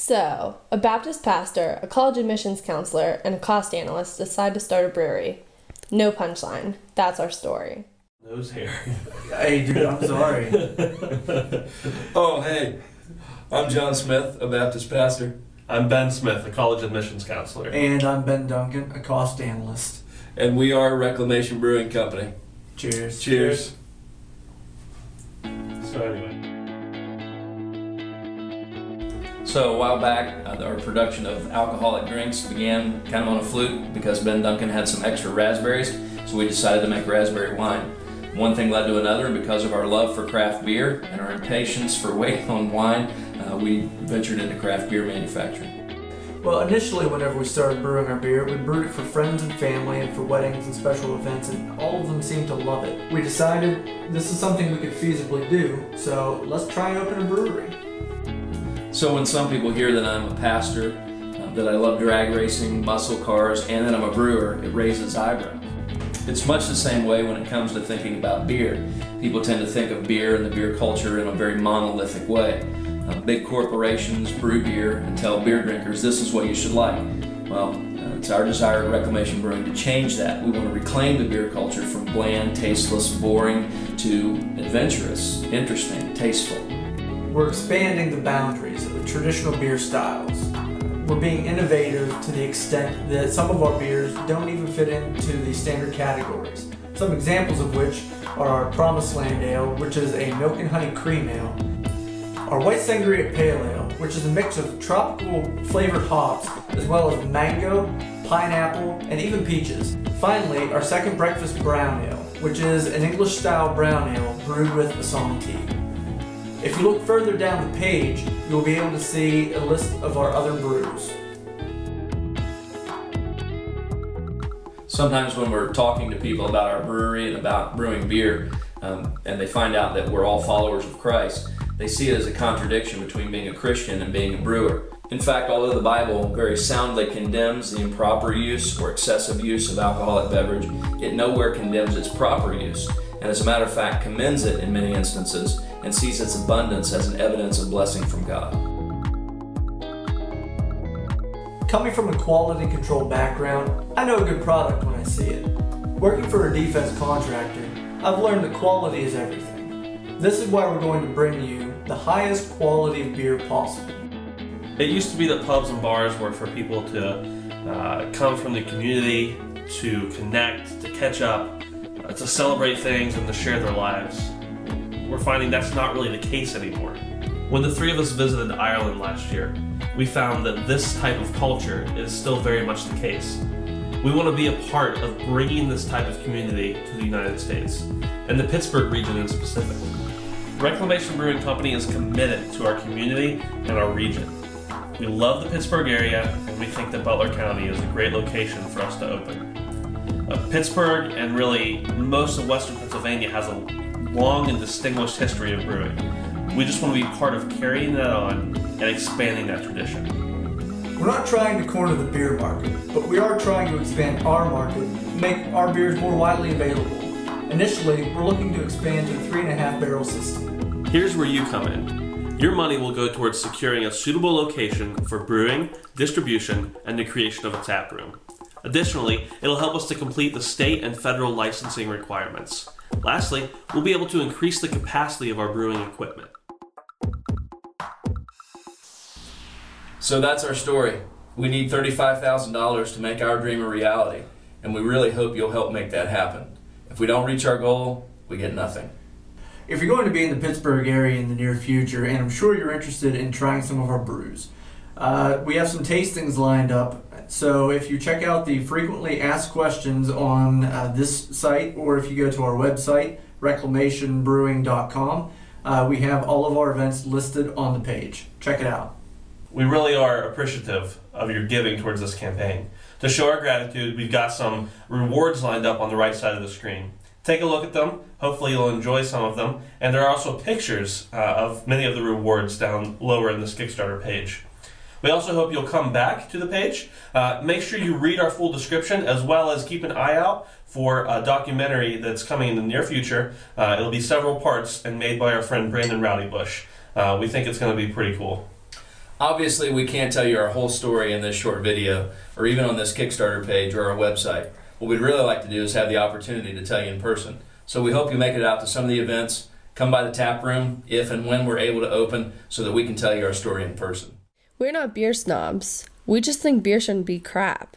So, a Baptist pastor, a college admissions counselor, and a cost analyst decide to start a brewery. No punchline. That's our story. Nose hair. Hey, dude, I'm sorry. Oh, hey. I'm John Smith, a Baptist pastor. I'm Ben Smith, a college admissions counselor. And I'm Ben Duncan, a cost analyst. And we are Reclamation Brewing Company. Cheers. Cheers. So anyway. So a while back, our production of alcoholic drinks began kind of on a fluke because Ben Duncan had some extra raspberries, so we decided to make raspberry wine. One thing led to another, and because of our love for craft beer and our impatience for waiting on wine, we ventured into craft beer manufacturing. Well, initially, whenever we started brewing our beer, we brewed it for friends and family and for weddings and special events, and all of them seemed to love it. We decided this is something we could feasibly do, so let's try and open a brewery. So when some people hear that I'm a pastor, that I love drag racing, muscle cars, and that I'm a brewer, it raises eyebrows. It's much the same way when it comes to thinking about beer. People tend to think of beer and the beer culture in a very monolithic way. Big corporations brew beer and tell beer drinkers this is what you should like. Well, it's our desire at Reclamation Brewing to change that. We want to reclaim the beer culture from bland, tasteless, boring to adventurous, interesting, tasteful. We're expanding the boundaries of the traditional beer styles. We're being innovative to the extent that some of our beers don't even fit into the standard categories. Some examples of which are our Promised Land Ale, which is a milk and honey cream ale, our White Sangria Pale Ale, which is a mix of tropical flavored hops, as well as mango, pineapple, and even peaches. Finally, our second breakfast brown ale, which is an English-style brown ale brewed with Assam tea. If you look further down the page, you'll be able to see a list of our other brews. Sometimes when we're talking to people about our brewery and about brewing beer, and they find out that we're all followers of Christ, they see it as a contradiction between being a Christian and being a brewer. In fact, although the Bible very soundly condemns the improper use or excessive use of alcoholic beverage, it nowhere condemns its proper use, and as a matter of fact commends it in many instances and sees its abundance as an evidence of blessing from God. Coming from a quality control background, I know a good product when I see it. Working for a defense contractor, I've learned that quality is everything. This is why we're going to bring you the highest quality of beer possible. It used to be that pubs and bars were for people to come from the community, to connect, to catch up, to celebrate things and to share their lives. We're finding that's not really the case anymore. When the three of us visited Ireland last year, we found that this type of culture is still very much the case. We want to be a part of bringing this type of community to the United States, and the Pittsburgh region in specific. Reclamation Brewing Company is committed to our community and our region. We love the Pittsburgh area, and we think that Butler County is a great location for us to open. Pittsburgh, and really most of Western Pennsylvania, has a long and distinguished history of brewing. We just want to be part of carrying that on and expanding that tradition. We're not trying to corner the beer market, but we are trying to expand our market and make our beers more widely available. Initially, we're looking to expand to a 3.5 barrel system. Here's where you come in. Your money will go towards securing a suitable location for brewing, distribution, and the creation of a tap room. Additionally, it'll help us to complete the state and federal licensing requirements. Lastly, we'll be able to increase the capacity of our brewing equipment. So that's our story. We need $35,000 to make our dream a reality, and we really hope you'll help make that happen. If we don't reach our goal, we get nothing. If you're going to be in the Pittsburgh area in the near future, and I'm sure you're interested in trying some of our brews, we have some tastings lined up. So if you check out the frequently asked questions on this site, or if you go to our website, reclamationbrewing.com, we have all of our events listed on the page. Check it out. We really are appreciative of your giving towards this campaign. To show our gratitude, we've got some rewards lined up on the right side of the screen. Take a look at them. Hopefully you'll enjoy some of them. And there are also pictures of many of the rewards down lower in this Kickstarter page. We also hope you'll come back to the page. Make sure you read our full description, as well as keep an eye out for a documentary that's coming in the near future. It'll be several parts and made by our friend Brandon Rowdybush. We think it's going to be pretty cool. Obviously, we can't tell you our whole story in this short video or even on this Kickstarter page or our website. What we'd really like to do is have the opportunity to tell you in person. So we hope you make it out to some of the events. Come by the tap room if and when we're able to open so that we can tell you our story in person. We're not beer snobs. We just think beer shouldn't be crap.